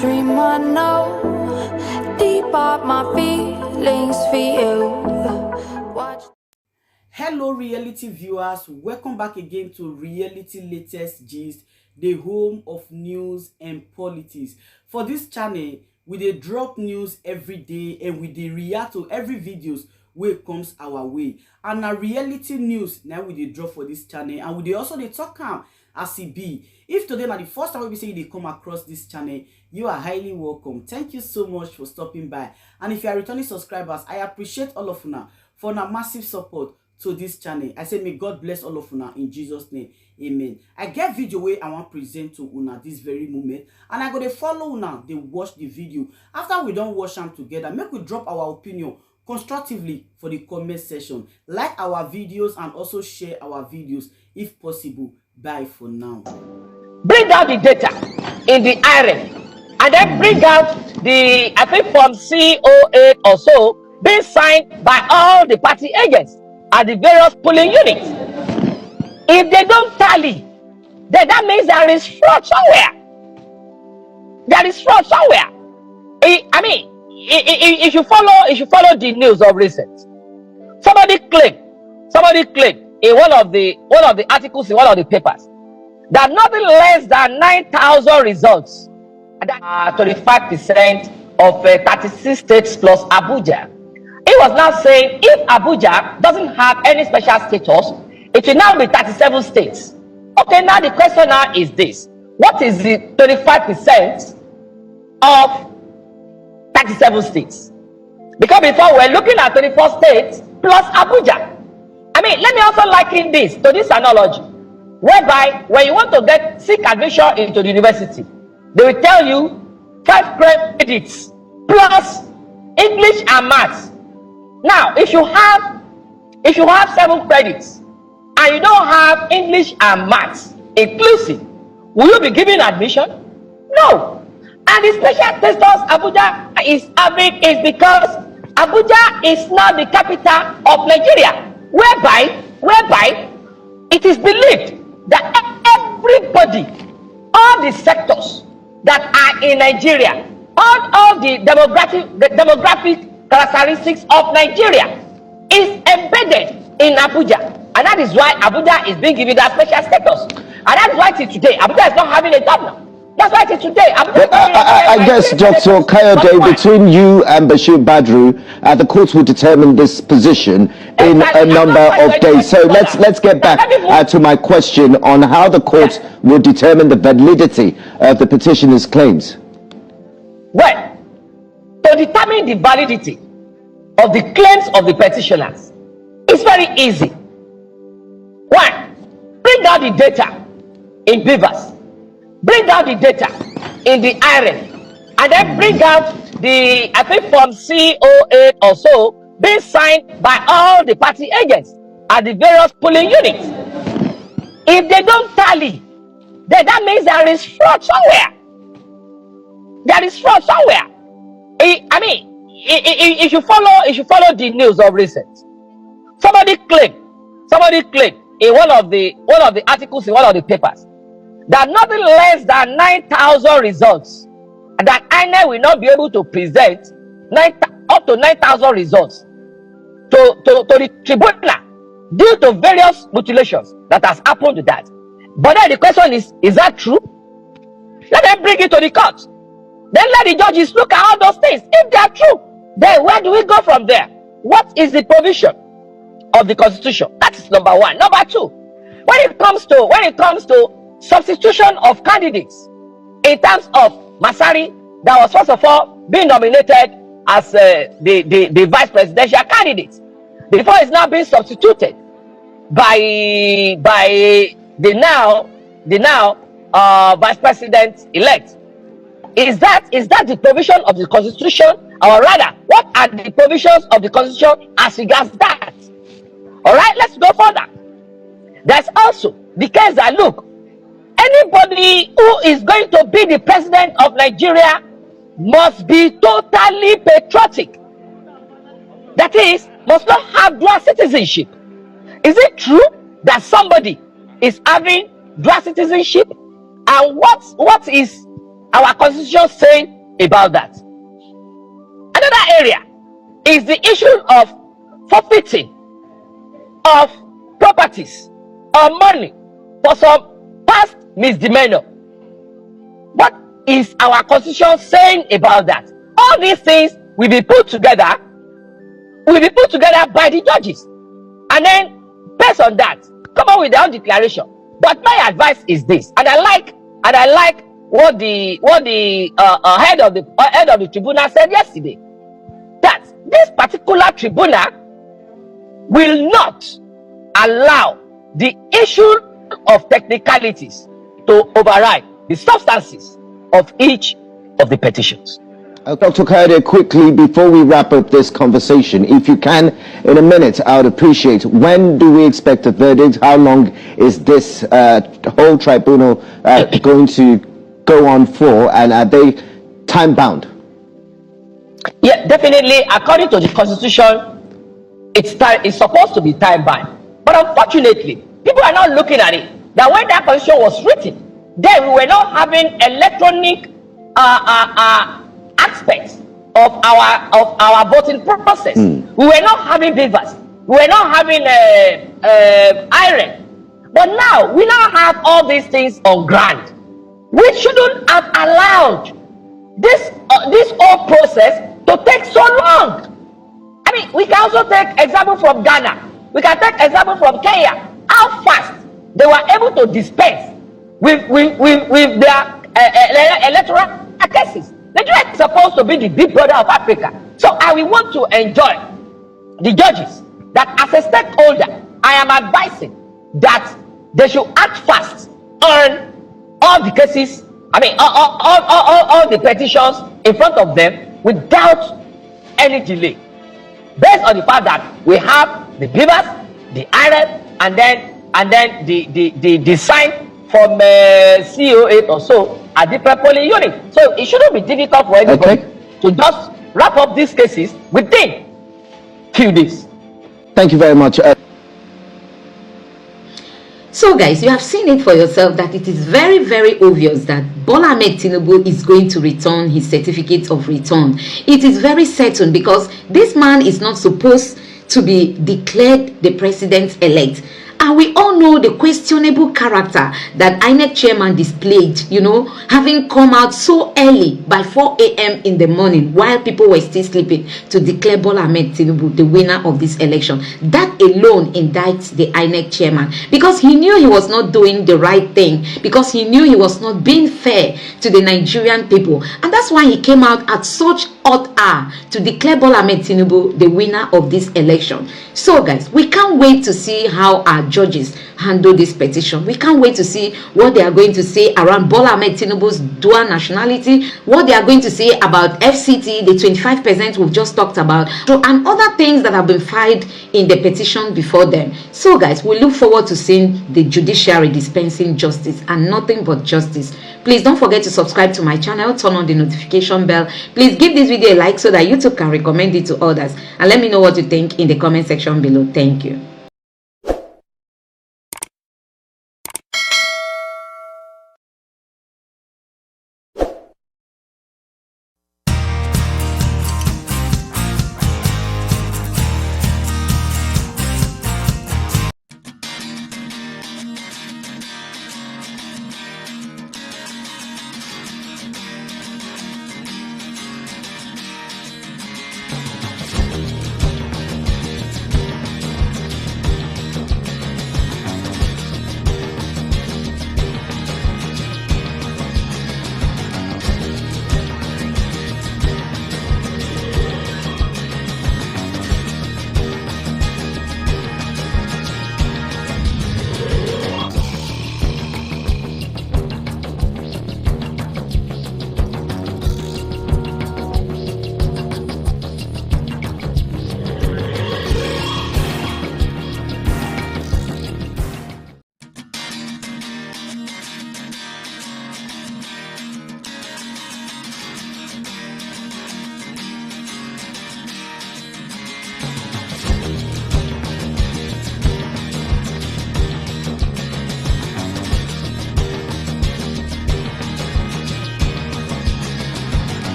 dream I know, deep up my feelings for you. Watch. Hello reality viewers, welcome back again to Reality Latest Gist, the home of news and politics. For this channel, we dey drop news every day and we dey react to every videos wey comes our way. And na reality news now we dey drop for this channel, and we dey also dey talk am as e be. If today na the first time we say you dey come across this channel, you are highly welcome. Thank you so much for stopping by. And if you are returning subscribers, I appreciate all of una for una massive support to this channel. I say may God bless all of una in Jesus name. Amen. I get video where I want present to una this very moment, and I go to follow una, they watch the video. After we don't watch them together, make we drop our opinion constructively for the comment section. Like our videos and also share our videos if possible. Bye for now. Bring out the data in the iron, and then bring out the, I think, from COA or so, being signed by all the party agents at the various polling units. If they don't tally, then that means there is fraud somewhere. There is fraud somewhere. If you follow the news of recent, somebody claimed in one of the articles in one of the papers that nothing less than 9,000 results, that 25% of 36 states plus Abuja. He was now saying if Abuja doesn't have any special status, it will now be 37 states. Okay, now the question now is this: what is the 25% of 37 states? Because before we're looking at 24 states plus Abuja. Let me also liken this to this analogy, whereby when you want to seek admission into the university, they will tell you 5 credits plus English and maths. Now, if you have 7 credits and you don't have English and maths inclusive, will you be given admission? No. And the special status Abuja is having is because Abuja is now the capital of Nigeria, whereby it is believed that everybody, all the sectors that are in Nigeria, all the demographic characteristics of Nigeria is embedded in Abuja, and that is why Abuja is being given that special status, and that is why till today Abuja is not having a governor. That's why till today Abuja I guess, Dr. Kayode, between you and Bashir Badru, the courts will determine this position in a number of days. So let's get back to my question on how the courts will determine the validity of the petitioner's claims. Well, to determine the validity of the claims of the petitioners, it's very easy. One, bring out the data in Beavers, bring out the data in the iron, and then bring out the, I think, from COA or so, being signed by all the party agents at the various polling units. If they don't tally, then that means there is fraud somewhere. There is fraud somewhere. If you follow the news of recent, somebody claimed in one of the articles in one of the papers that nothing less than 9,000 results, that INEC will not be able to present up to 9,000 results to the tribunal due to various mutilations that has happened to that. But then the question is that true? Let them bring it to the court. Then let the judges look at all those things. If they are true, then where do we go from there? What is the provision of the Constitution? That is number one. Number two, when it comes to substitution of candidates, in terms of Masari, that was first of all being nominated as the vice presidential candidate, before it's now being substituted by the now vice president elect. Is that the provision of the Constitution, or rather, what are the provisions of the Constitution as regards that? All right, let's go further. There's also the case that, look, anybody who is going to be the president of Nigeria must be totally patriotic. That is, must not have dual citizenship. Is it true that somebody is having dual citizenship? And what is our constitution saying about that? Another area is the issue of forfeiting of properties or money for some past misdemeanor. What is our constitution saying about that? All these things will be put together by the judges, and then based on that come up with their own declaration. But my advice is this, and I like what the head of the tribunal said yesterday, that this particular tribunal will not allow the issue of technicalities to override the substances of each of the petitions. Dr. Kayode, quickly, before we wrap up this conversation, if you can, in a minute, I would appreciate, when do we expect a verdict? How long is this whole tribunal going to go on for, and are they time-bound? Yeah, definitely. According to the constitution, it's supposed to be time-bound. But unfortunately, people are not looking at it. That when that constitution was written, then we were not having electronic aspects of our voting process. We were not having beavers. We were not having iron. But now we now have all these things on ground. We shouldn't have allowed this whole process to take so long. I mean, we can also take example from Ghana. We can take example from Kenya. How fast they were able to dispense with their electoral cases. Nigeria is supposed to be the big brother of Africa. So I will want to enjoy the judges that as a stakeholder, I am advising that they should act fast on all the cases, I mean all the petitions in front of them without any delay. Based on the fact that we have the beavers, the iron, and then the sign from CO8 or so a different polling unit. So it shouldn't be difficult for anybody to just wrap up these cases within few days. Thank you very much. So guys, you have seen it for yourself that it is very, very obvious that Bola Ahmed Tinubu is going to return his certificate of return. It is very certain because this man is not supposed to be declared the president-elect. And we all know the questionable character that INEC chairman displayed, you know, having come out so early by 4 a.m. in the morning while people were still sleeping to declare Bola Ahmed Tinubu the winner of this election. That alone indicts the INEC chairman because he knew he was not doing the right thing, because he knew he was not being fair to the Nigerian people. And that's why he came out at such odd hour to declare Bola Ahmed Tinubu the winner of this election. So guys, we can't wait to see how our judges handle this petition. We can't wait to see what they are going to say around Bola Ahmed Tinubu's dual nationality, what they are going to say about FCT, the 25% we've just talked about, and other things that have been filed in the petition before them. So guys, we look forward to seeing the judiciary dispensing justice and nothing but justice. Please don't forget to subscribe to my channel, turn on the notification bell. Please give this video a like so that YouTube can recommend it to others, and let me know what you think in the comment section below. Thank you.